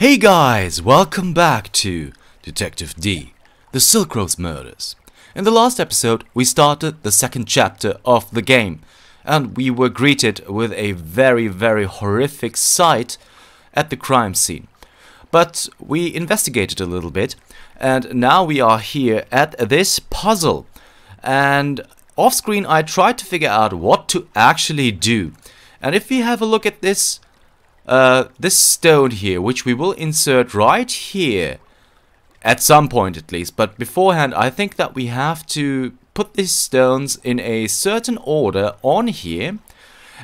Hey guys, welcome back to Detective D, the Silk Road Murders. In the last episode, we started the second chapter of the game, and we were greeted with a very horrific sight at the crime scene. But we investigated a little bit, and now we are here at this puzzle. And off screen, I tried to figure out what to actually do. And if we have a look at this stone here, which we will insert right here at some point at least, but beforehand I think that we have to put these stones in a certain order on here.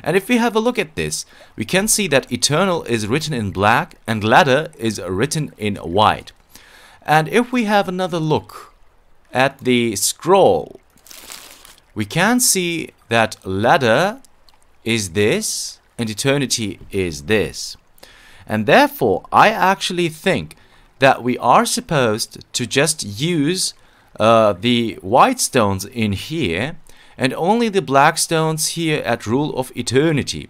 And if we have a look at this, we can see that eternal is written in black and ladder is written in white. And if we have another look at the scroll, we can see that ladder is this and eternity is this. And therefore, I actually think that we are supposed to just use the white stones in here and only the black stones here at rule of eternity.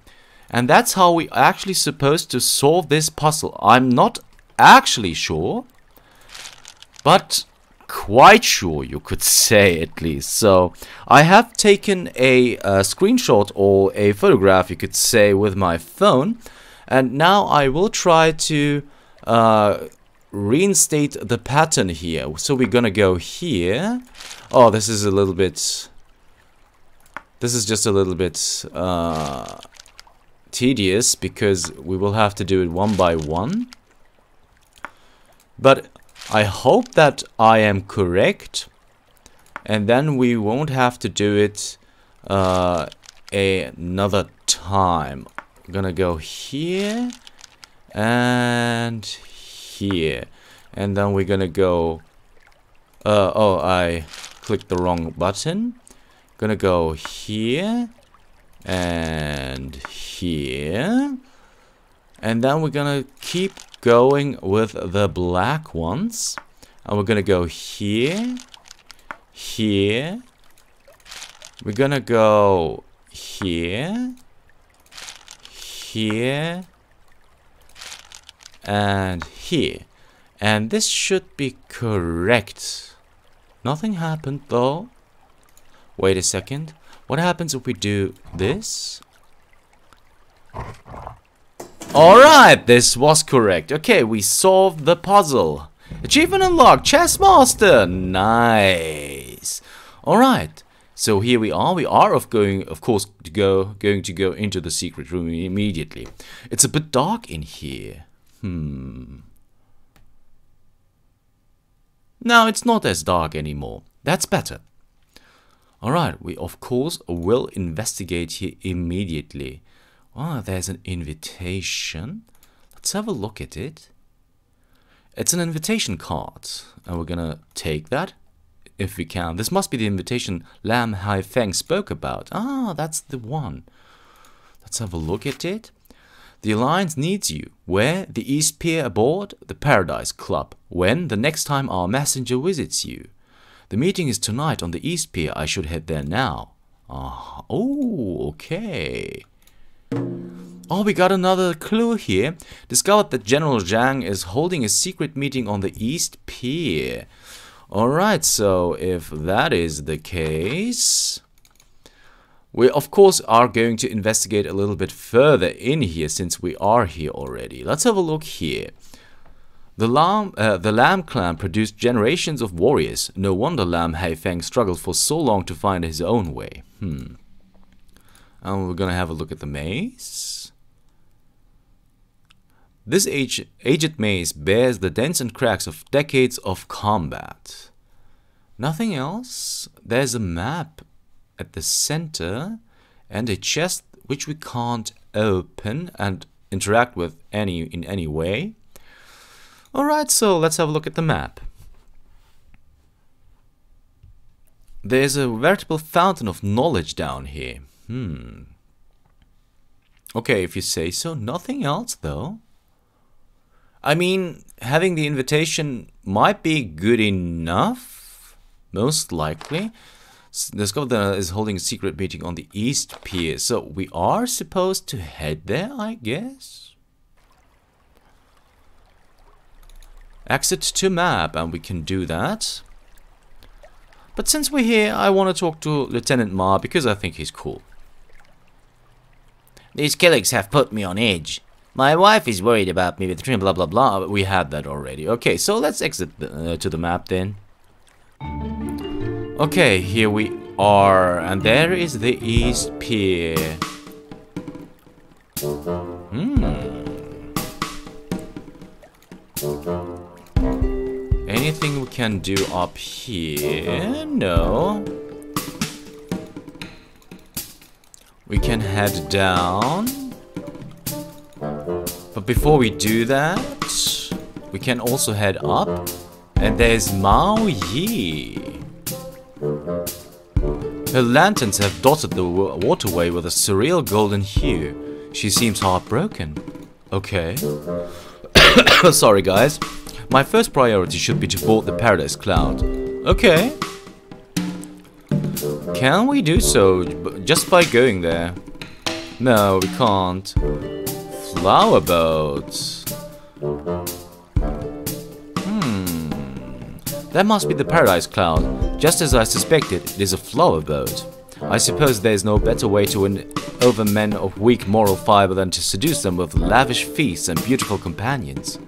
And that's how we actually supposed to solve this puzzle. I'm not actually sure, but quite sure, you could say, at least. So I have taken a screenshot or a photograph, you could say, with my phone, and now I will try to reinstate the pattern here. So we're gonna go here. Oh, this is just a little bit tedious because we will have to do it one by one, but I hope that I am correct, and then we won't have to do it another time. I'm gonna go here and here, and then we're gonna go oh, I clicked the wrong button. Gonna go here and here, and then we're gonna keep going with the black ones, and we're gonna go here, here, we're gonna go here, here, and here, and this should be correct. Nothing happened though. Wait a second, what happens if we do this? Alright, this was correct. Okay, we solved the puzzle. Achievement unlocked, chess master. Nice. Alright, so here we are. We are going to go into the secret room immediately. It's a bit dark in here. No, it's not as dark anymore. That's better. Alright, we of course will investigate here immediately. Oh, there's an invitation. Let's have a look at it. It's an invitation card, and we're gonna take that if we can. This must be the invitation Lam Haifeng spoke about. Ah, that's the one. Let's have a look at it. The Alliance needs you. Where? The East Pier aboard the Paradise Club. When? The next time our messenger visits you. The meeting is tonight on the East Pier. I should head there now. Oh, okay. Oh, we got another clue here. Discovered that General Zhang is holding a secret meeting on the East Pier. Alright, so if that is the case, we of course are going to investigate a little bit further in here since we are here already. Let's have a look here. The Lam clan produced generations of warriors. No wonder Lam Haifeng struggled for so long to find his own way. And we're gonna have a look at the maze. This aged maze bears the dents and cracks of decades of combat. Nothing else. There's a map at the center and a chest which we can't open and interact with in any way. Alright, so let's have a look at the map. There's a veritable fountain of knowledge down here. Okay, if you say so. Nothing else, though. I mean, having the invitation might be good enough. Most likely. Discovered that is holding a secret meeting on the East Pier. So we are supposed to head there, I guess. Exit to map, and we can do that. But since we're here, I want to talk to Lieutenant Ma because I think he's cool. These killings have put me on edge. My wife is worried about me with blah blah blah. We had that already. Okay, so let's exit to the map then. Okay, here we are, and there is the East Pier. Anything we can do up here? No. We can head down. But before we do that, we can also head up. And there's Mao Yi. Her lanterns have dotted the waterway with a surreal golden hue. She seems heartbroken. Okay. Sorry guys. My first priority should be to board the Paradise Cloud. Okay. Can we do so just by going there? No, we can't. Flower boat. That must be the Paradise Cloud. Just as I suspected, it is a flower boat. I suppose there is no better way to win over men of weak moral fiber than to seduce them with lavish feasts and beautiful companions.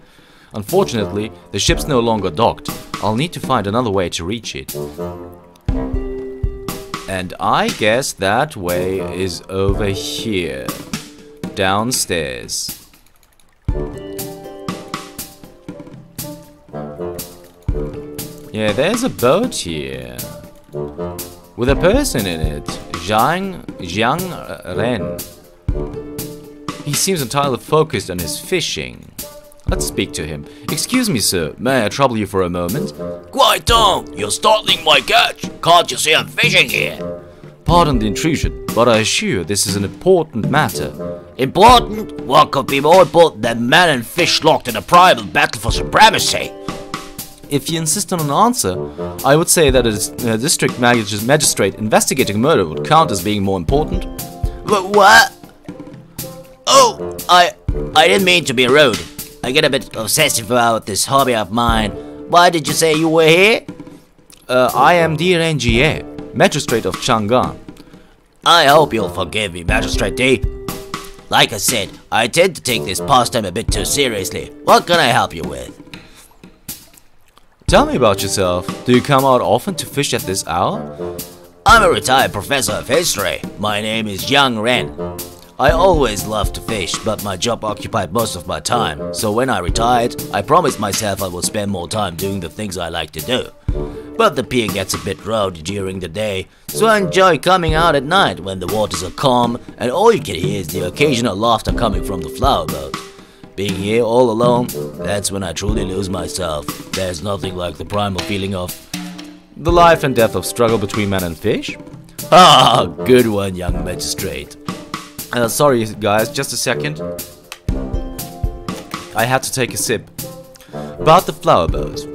Unfortunately, the ship's no longer docked. I'll need to find another way to reach it. And I guess that way is over here. Downstairs. Yeah, there's a boat here. With a person in it. Zhang Ren. He seems entirely focused on his fishing. Let's speak to him. Excuse me, sir. May I trouble you for a moment? Quiet down! You're startling my catch! Can't you see I'm fishing here? Pardon the intrusion, but I assure you this is an important matter. Important? What could be more important than man and fish locked in a primal battle for supremacy? If you insist on an answer, I would say that a district magistrate investigating murder would count as being more important. What? Oh, I didn't mean to be rude. I get a bit obsessive about this hobby of mine. Why did you say you were here? I am D. Rangier, magistrate of Chang'an. I hope you'll forgive me, Magistrate D. Like I said, I tend to take this pastime a bit too seriously. What can I help you with? Tell me about yourself. Do you come out often to fish at this hour? I'm a retired professor of history. My name is Zhang Ren. I always loved to fish, but my job occupied most of my time. So when I retired, I promised myself I would spend more time doing the things I like to do. But the pier gets a bit rowdy during the day, so I enjoy coming out at night when the waters are calm and all you can hear is the occasional laughter coming from the flower boat. Being here all alone, that's when I truly lose myself. There's nothing like the primal feeling of the life and death of struggle between man and fish. Ah, good one, young magistrate. Sorry guys, just a second. I had to take a sip. About the flower boat.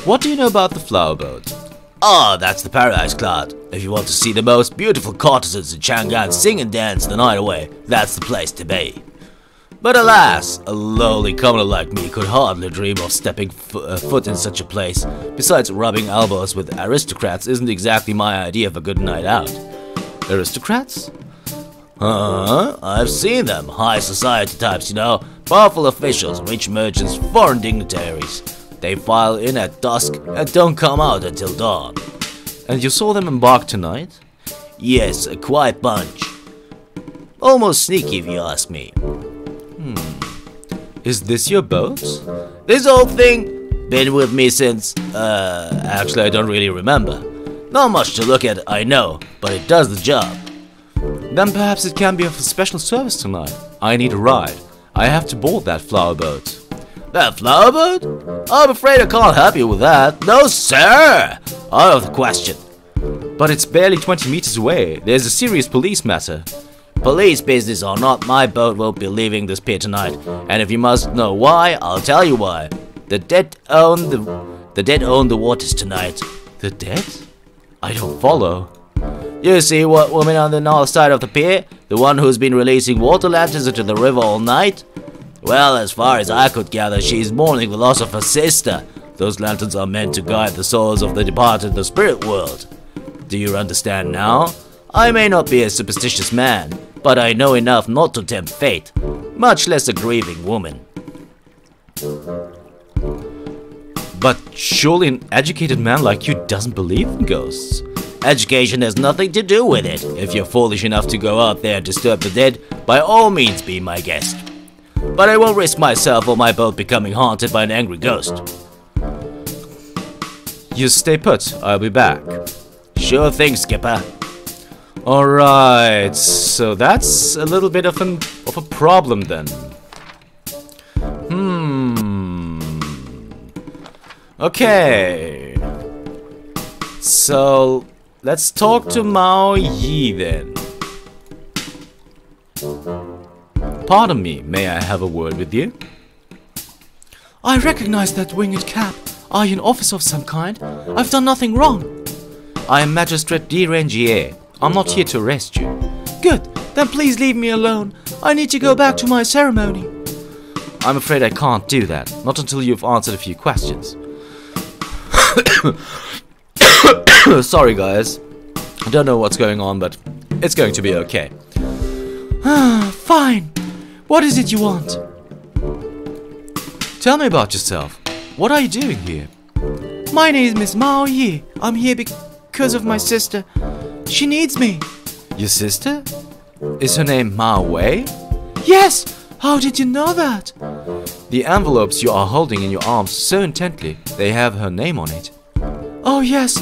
What do you know about the flower boat? Ah, that's the Paradise Cloud. If you want to see the most beautiful courtesans in Chang'an sing and dance the night away, that's the place to be. But alas, a lowly commoner like me could hardly dream of stepping foot in such a place. Besides, rubbing elbows with aristocrats isn't exactly my idea of a good night out. Aristocrats? I've seen them. High society types, you know. Powerful officials, rich merchants, foreign dignitaries. They file in at dusk and don't come out until dawn. And you saw them embark tonight? Yes, a quiet bunch. Almost sneaky if you ask me. Is this your boat? This whole thing been with me since, actually I don't really remember. Not much to look at, I know, but it does the job. Then perhaps it can be of a special service tonight. I need a ride. I have to board that flower boat. That flower boat? I'm afraid I can't help you with that. No, sir! Out of the question. But it's barely 20 meters away. There's a serious police matter. Police business or not, my boat won't be leaving this pier tonight. And if you must know why, I'll tell you why. The dead own the waters tonight. The dead? I don't follow. You see what woman on the north side of the pier? The one who's been releasing water lanterns into the river all night? Well, as far as I could gather, she is mourning the loss of her sister. Those lanterns are meant to guide the souls of the departed in the spirit world. Do you understand now? I may not be a superstitious man, but I know enough not to tempt fate, much less a grieving woman. But surely an educated man like you doesn't believe in ghosts. Education has nothing to do with it. If you're foolish enough to go out there and disturb the dead, by all means be my guest. But I won't risk myself or my boat becoming haunted by an angry ghost. You stay put, I'll be back. Sure thing, Skipper. Alright, so that's a little bit of a problem then. Okay. So let's talk to Mao Yi then. Pardon me, may I have a word with you? I recognize that winged cap. Are you an officer of some kind? I've done nothing wrong. I am Magistrate Di Rangier. I'm not here to arrest you. Good, then please leave me alone. I need to go back to my ceremony. I'm afraid I can't do that, not until you've answered a few questions. Sorry guys, I don't know what's going on, but it's going to be okay. Fine. What is it you want? Tell me about yourself. What are you doing here? My name is Mao Yi. I'm here because of my sister. She needs me. Your sister? Is her name Mao Wei? Yes! How did you know that? The envelopes you are holding in your arms so intently, they have her name on it. Oh yes,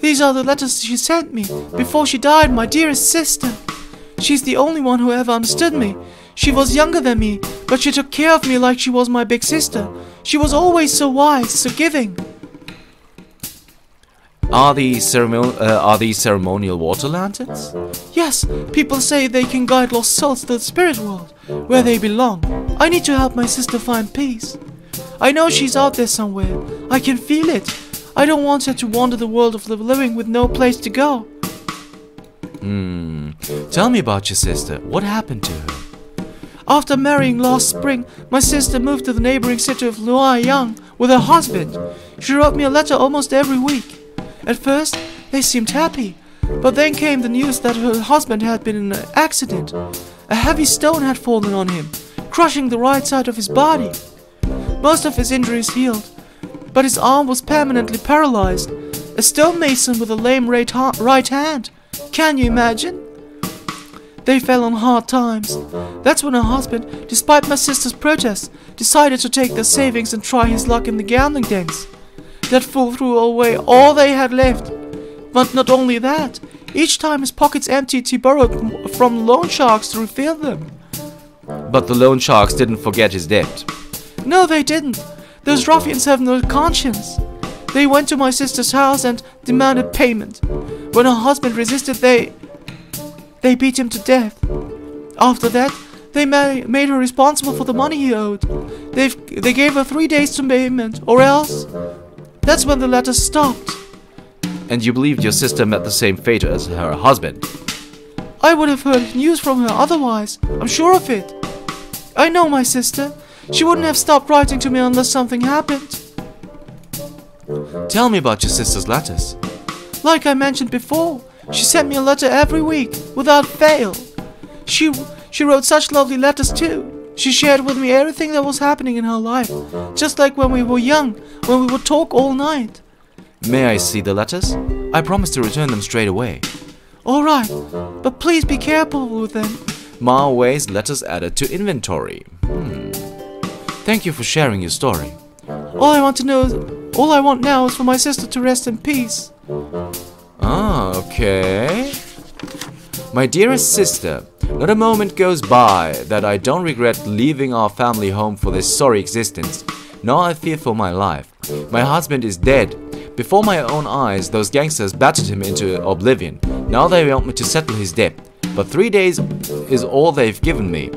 these are the letters she sent me before she died, my dearest sister. She's the only one who ever understood me. She was younger than me, but she took care of me like she was my big sister. She was always so wise, so giving. Are these ceremonial water lanterns? Yes, people say they can guide lost souls to the spirit world, where they belong. I need to help my sister find peace. I know she's out there somewhere. I can feel it. I don't want her to wander the world of the living with no place to go. Tell me about your sister. What happened to her? After marrying last spring, my sister moved to the neighboring city of Luoyang with her husband. She wrote me a letter almost every week. At first, they seemed happy, but then came the news that her husband had been in an accident. A heavy stone had fallen on him, crushing the right side of his body. Most of his injuries healed, but his arm was permanently paralyzed. A stonemason with a lame right hand. Can you imagine? They fell on hard times. That's when her husband, despite my sister's protests, decided to take their savings and try his luck in the gambling dens. That fool threw away all they had left. But not only that, each time his pockets emptied, he borrowed from loan sharks to refill them. But the loan sharks didn't forget his debt. No, they didn't. Those ruffians have no conscience. They went to my sister's house and demanded payment. When her husband resisted, they beat him to death. After that, they made her responsible for the money he owed. They gave her 3 days to payment, or else. That's when the letters stopped. And you believed your sister met the same fate as her husband? I would have heard news from her otherwise. I'm sure of it. I know my sister. She wouldn't have stopped writing to me unless something happened. Tell me about your sister's letters. Like I mentioned before, she sent me a letter every week, without fail. She wrote such lovely letters too. She shared with me everything that was happening in her life, just like when we were young, when we would talk all night. May I see the letters? I promise to return them straight away. Alright, but please be careful with them. Mao Wei's letters added to inventory. Thank you for sharing your story. All I want now is for my sister to rest in peace. Ah, okay. My dearest sister, not a moment goes by that I don't regret leaving our family home for this sorry existence, nor I fear for my life. My husband is dead. Before my own eyes, those gangsters battered him into oblivion. Now they want me to settle his debt, but 3 days is all they've given me.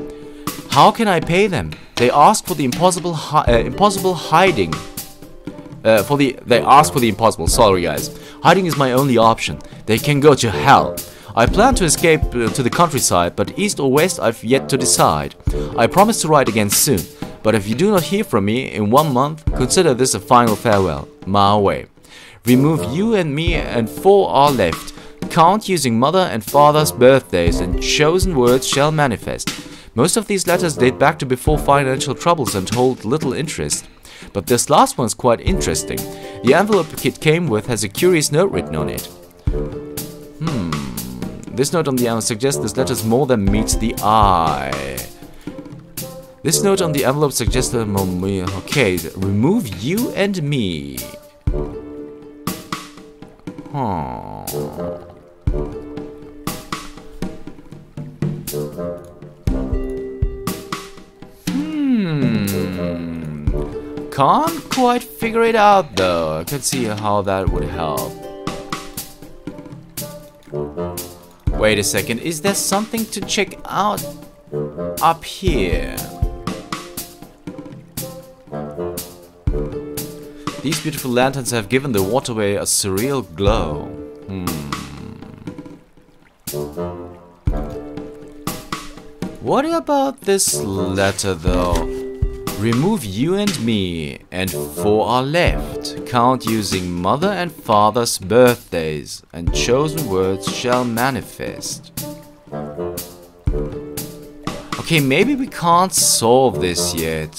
How can I pay them? They ask for the impossible hiding. They ask for the impossible. Sorry, guys. Hiding is my only option. They can go to hell. I plan to escape to the countryside, but east or west I've yet to decide. I promise to write again soon. But if you do not hear from me in 1 month, consider this a final farewell. Ma Wei. Remove you and me and 4 are left. Count using mother and father's birthdays, and chosen words shall manifest. Most of these letters date back to before financial troubles and hold little interest. But this last one's quite interesting. The envelope it came with has a curious note written on it. This note on the envelope suggests this letter is more than meets the eye. This note on the envelope suggests that... Okay, remove you and me. Can't quite figure it out though. I can see how that would help. Wait a second, is there something to check out up here? These beautiful lanterns have given the waterway a surreal glow. What about this letter though? Remove you and me, and 4 are left. Count using mother and father's birthdays, and chosen words shall manifest. Okay, maybe we can't solve this yet.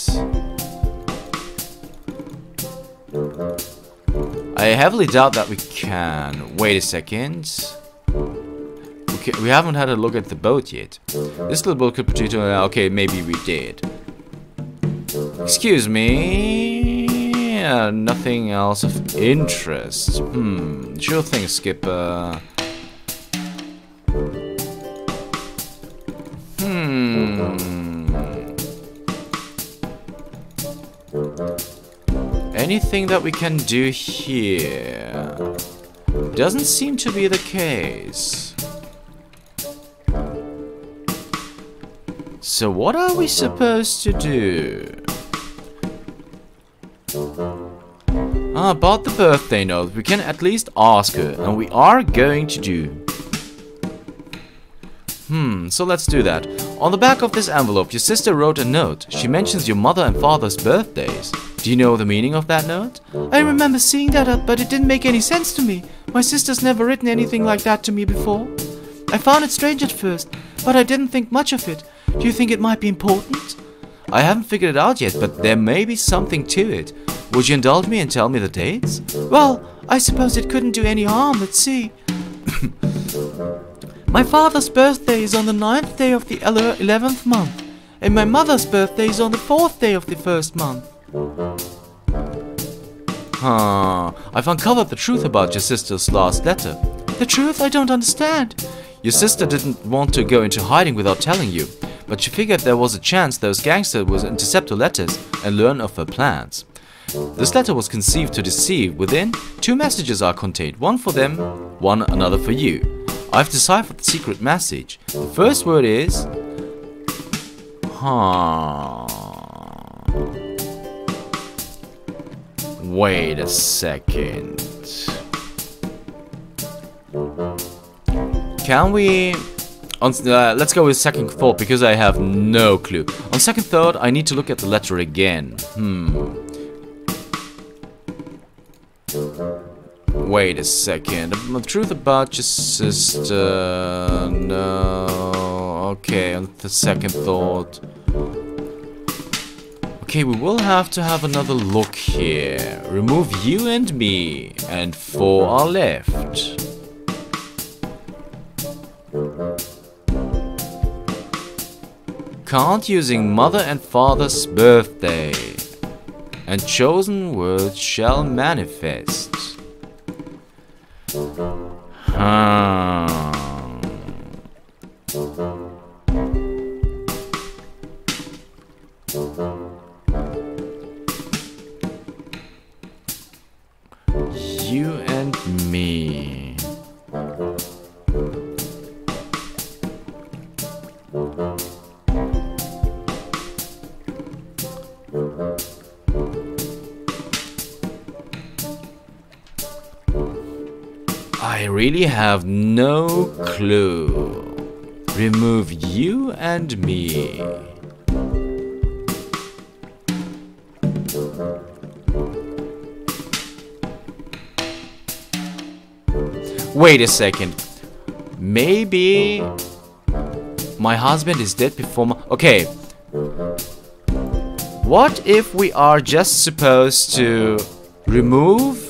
I heavily doubt that we can. Wait a second. We haven't had a look at the boat yet. This little boat could potentially... Okay, maybe we did. Excuse me. Nothing else of interest. Sure thing, Skipper. Anything that we can do here? Doesn't seem to be the case. So what are we supposed to do? About the birthday note, we can at least ask her, and we are going to do. So let's do that. On the back of this envelope, your sister wrote a note. She mentions your mother and father's birthdays. Do you know the meaning of that note? I remember seeing that, but it didn't make any sense to me. My sister's never written anything like that to me before. I found it strange at first, but I didn't think much of it. Do you think it might be important? I haven't figured it out yet, but there may be something to it. Would you indulge me and tell me the dates? Well, I suppose it couldn't do any harm. Let's see. My father's birthday is on the 9th day of the 11th month, and my mother's birthday is on the 4th day of the 1st month. I've uncovered the truth about your sister's last letter. The truth? I don't understand. Your sister didn't want to go into hiding without telling you, but she figured there was a chance those gangsters would intercept her letters and learn of her plans. This letter was conceived to deceive. Within, 2 messages are contained, one for them, one another for you. I've deciphered the secret message. The first word is... Wait a second. Can we... let's go with second thought, because I have no clue. On second thought, I need to look at the letter again. Wait a second. The truth about your sister... No... Okay, on the second thought... Okay, we will have to have another look here. Remove you and me, and 4 are left. Count using mother and father's birthday, and chosen words shall manifest. You and me. I really have no clue. Remove you and me. Wait a second. Maybe my husband is dead before my... Okay. What if we are just supposed to remove...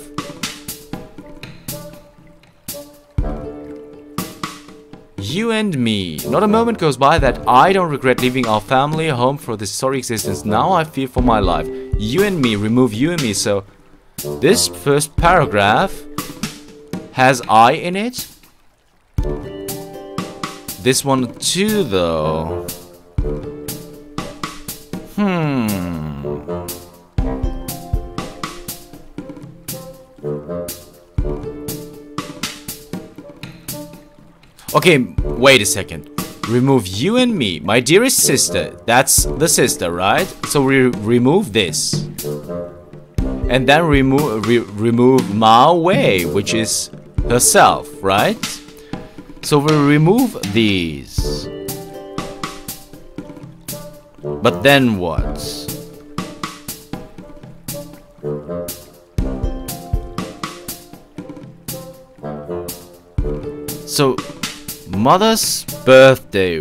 You and me. Not a moment goes by that I don't regret leaving our family home for this sorry existence. Now I fear for my life. You and me. Remove you and me. So this first paragraph has I in it. This one too, though. Okay, wait a second. Remove you and me, my dearest sister. That's the sister, right? So we remove this, and then remove Ma Wei, which is herself, right? So we remove these. But then what? So mother's birthday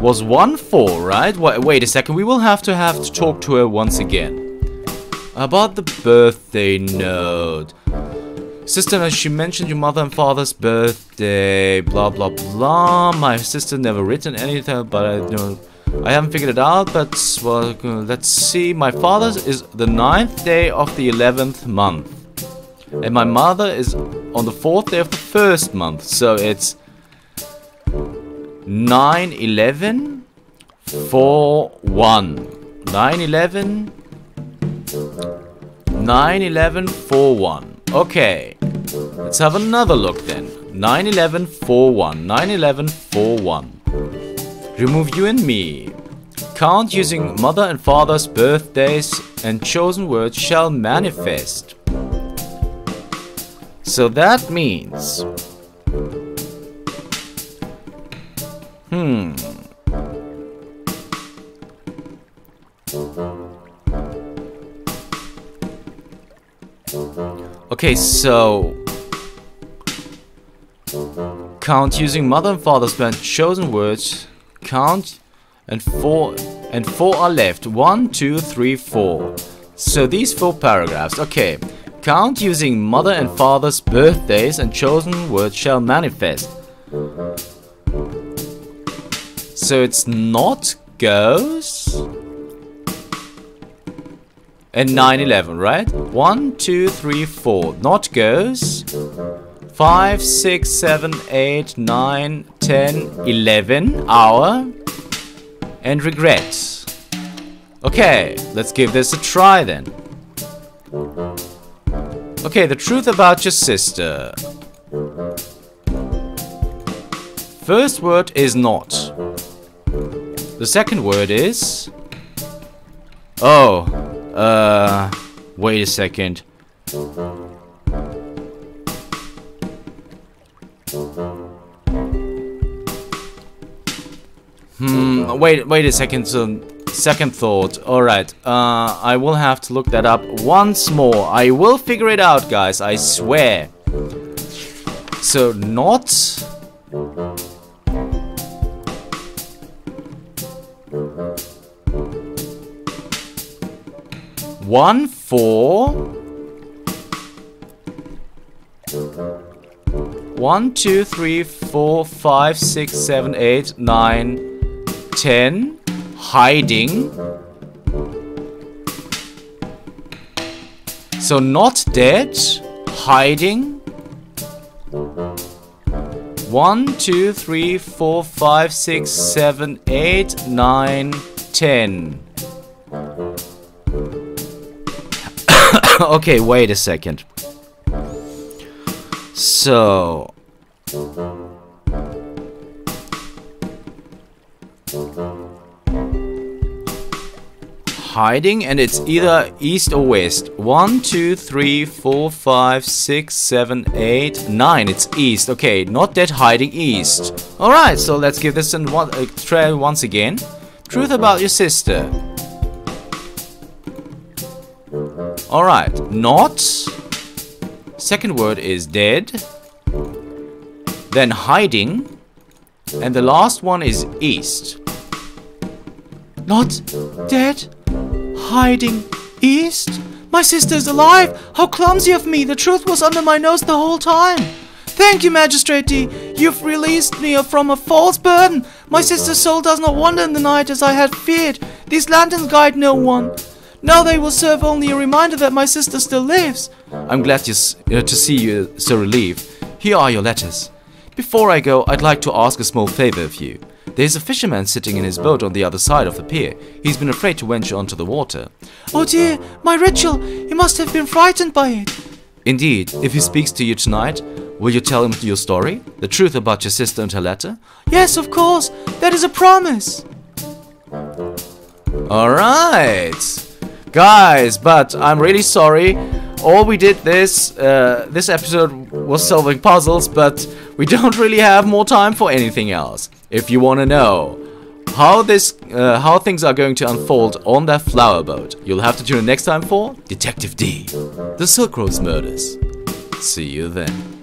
was 1/4, right? Wait a second, we will have to talk to her once again about the birthday note. Sister, she mentioned your mother and father's birthday, blah blah blah. My sister never written anything, but I haven't figured it out. But well, let's see. My father's is the 9th day of the 11th month, and my mother is on the 4th day of the 1st month. So it's 9/11 4/1. 9/11 9/11 4/1. Okay, let's have another look then. 9/11 4/1. 9/11 4/1. Remove you and me. Count using mother and father's birthdays, and chosen words shall manifest. So that means... Okay, so... count using mother and father's band, chosen words, count, and four are left. 1, 2, 3, 4. So these 4 paragraphs. Okay. Count using mother and father's birthdays, and chosen words shall manifest. So it's not goes and 9/11, right? 1, 2, 3, 4. Not goes. 5, 6, 7, 8, 9, 10, 11. Hour. And regrets. Okay, let's give this a try then. Okay, the truth about your sister. First word is not. The second word is... Oh, wait a second. Wait a second. So, second thought. Alright, I will have to look that up once more. I will figure it out, guys, I swear. So, not... 1, 4. 1, 2, 3, 4, 5, 6, 7, 8, 9, 10. Hiding. So not dead. Hiding. 1, 2, 3, 4, 5, 6, 7, 8, 9, 10. Okay, wait a second. So... hiding, and it's either east or west. 1, 2, 3, 4, 5, 6, 7, 8, 9. It's east. Okay, not dead, hiding, east. Alright, so let's give this a try once again. Truth about your sister. Alright, not. Second word is dead. Then hiding. And the last one is east. Not dead? Hiding east? My sister is alive! How clumsy of me! The truth was under my nose the whole time! Thank you, Magistrate D! You've released me from a false burden! My sister's soul does not wander in the night as I had feared. These lanterns guide no one. Now they will serve only a reminder that my sister still lives. I'm glad to see you so relieved. Here are your letters. Before I go, I'd like to ask a small favor of you. There's a fisherman sitting in his boat on the other side of the pier. He's been afraid to venture onto the water. Oh dear, my ritual! He must have been frightened by it. Indeed, if he speaks to you tonight, will you tell him your story? The truth about your sister and her letter? Yes, of course. That is a promise. Alright. Guys, but I'm really sorry. All we did this episode was solving puzzles, but we don't really have more time for anything else. If you want to know how things are going to unfold on that flower boat, you'll have to tune in next time for Detective D, the Silk Road Murders. See you then.